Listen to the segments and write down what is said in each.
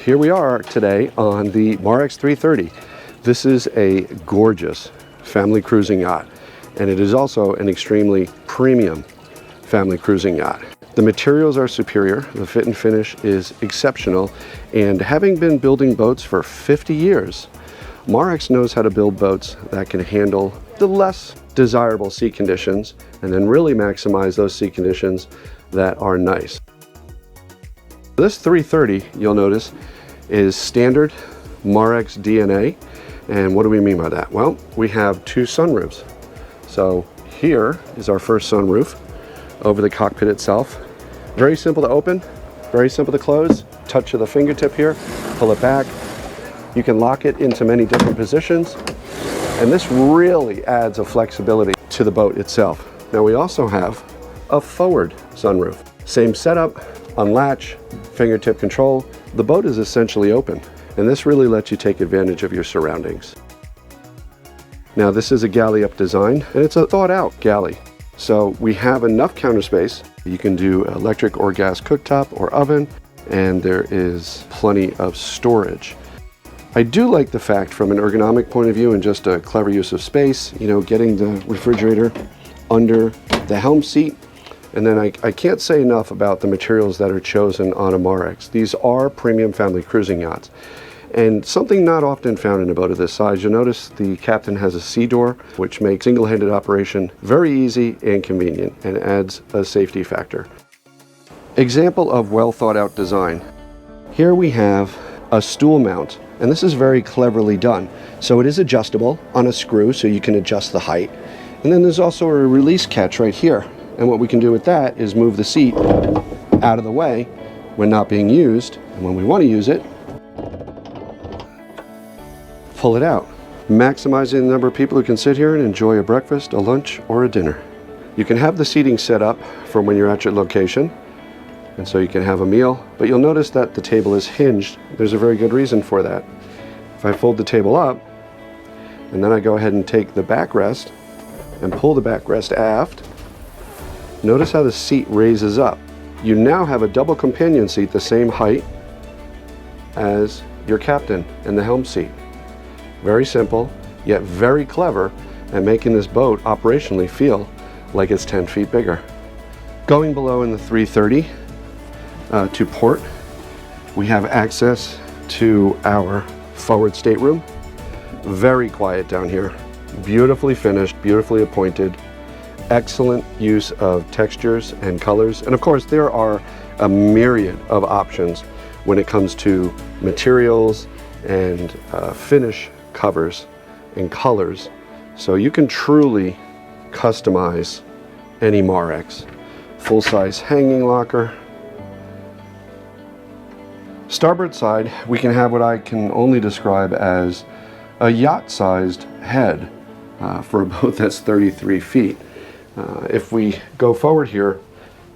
Here we are today on the Marex 330. This is a gorgeous family cruising yacht, and it is also an extremely premium family cruising yacht. The materials are superior, the fit and finish is exceptional, and having been building boats for 50 years, Marex knows how to build boats that can handle the less desirable sea conditions and then really maximize those sea conditions that are nice. This 330, you'll notice, is standard Marex DNA. And what do we mean by that? Well, we have two sunroofs. So here is our first sunroof over the cockpit itself. Very simple to open, very simple to close. Touch of the fingertip here, pull it back. You can lock it into many different positions. And this really adds a flexibility to the boat itself. Now we also have a forward sunroof. Same setup, unlatch, fingertip control. The boat is essentially open, and this really lets you take advantage of your surroundings. Now this is a galley up design, and it's a thought out galley. So we have enough counter space. You can do electric or gas cooktop or oven, and there is plenty of storage. I do like the fact from an ergonomic point of view and just a clever use of space, you know, getting the refrigerator under the helm seat. And then I can't say enough about the materials that are chosen on a Marex. These are premium family cruising yachts. And something not often found in a boat of this size, you'll notice the captain has a sea door, which makes single-handed operation very easy and convenient and adds a safety factor. Example of well thought out design. Here we have a stool mount, and this is very cleverly done. So it is adjustable on a screw, so you can adjust the height. And then there's also a release catch right here. And what we can do with that is move the seat out of the way when not being used, and when we want to use it, pull it out, maximizing the number of people who can sit here and enjoy a breakfast, a lunch, or a dinner. You can have the seating set up for when you're at your location, and so you can have a meal, but you'll notice that the table is hinged. There's a very good reason for that. If I fold the table up, and then I go ahead and take the backrest and pull the backrest aft, notice how the seat raises up. You now have a double companion seat the same height as your captain and the helm seat. Very simple, yet very clever at making this boat operationally feel like it's 10 feet bigger. Going below in the 330 to port, we have access to our forward stateroom. Very quiet down here, beautifully finished, beautifully appointed. Excellent use of textures and colors, and of course there are a myriad of options when it comes to materials and finish covers and colors, so you can truly customize any Marex. Full-size hanging locker. Starboard side, we can have what I can only describe as a yacht-sized head for a boat that's 33 feet. If we go forward here,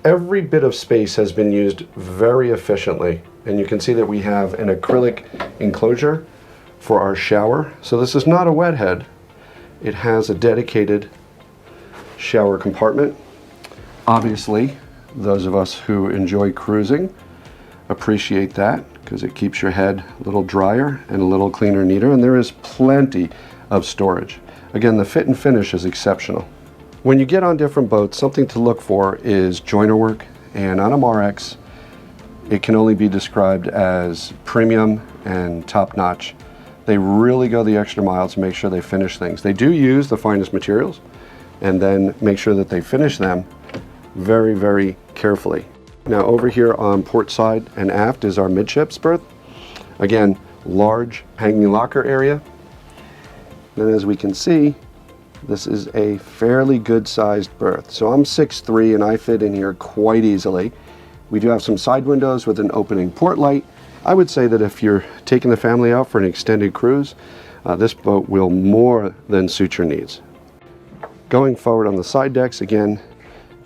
every bit of space has been used very efficiently, and you can see that we have an acrylic enclosure for our shower. So this is not a wet head. It has a dedicated shower compartment. Obviously, those of us who enjoy cruising appreciate that because it keeps your head a little drier and a little cleaner, neater, and there is plenty of storage. Again, the fit and finish is exceptional. When you get on different boats, something to look for is joiner work, and on a Marex, it can only be described as premium and top-notch. They really go the extra mile to make sure they finish things. They do use the finest materials and then make sure that they finish them very, very carefully. Now over here on port side and aft is our midships berth. Again, large hanging locker area. And as we can see, this is a fairly good sized berth. So I'm 6'3" and I fit in here quite easily. We do have some side windows with an opening port light. I would say that if you're taking the family out for an extended cruise, this boat will more than suit your needs. Going forward on the side decks, again,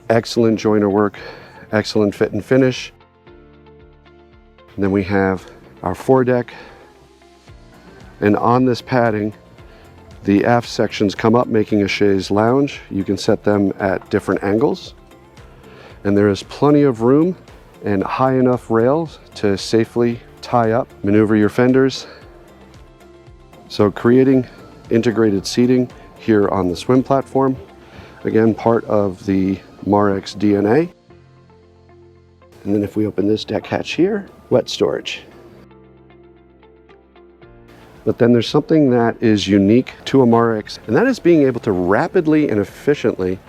excellent joiner work, excellent fit and finish. And then we have our foredeck, and on this padding, the aft sections come up, making a chaise lounge. You can set them at different angles, and there is plenty of room and high enough rails to safely tie up, maneuver your fenders. So creating integrated seating here on the swim platform. Again, part of the Marex DNA. And then if we open this deck hatch here, wet storage. But then there's something that is unique to a Marex, and that is being able to rapidly and efficiently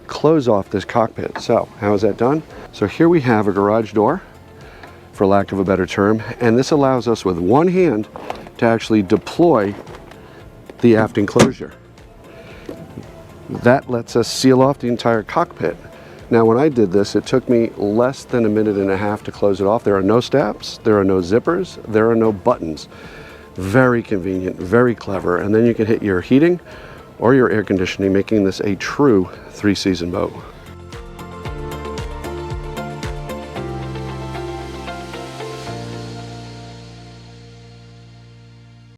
close off this cockpit. So how is that done? So here we have a garage door, for lack of a better term, and this allows us with one hand to actually deploy the aft enclosure. That lets us seal off the entire cockpit. Now when I did this, it took me less than a minute and a half to close it off. There are no stabs, there are no zippers, there are no buttons. Very convenient, very clever, and then you can hit your heating or your air conditioning, making this a true 3-season boat.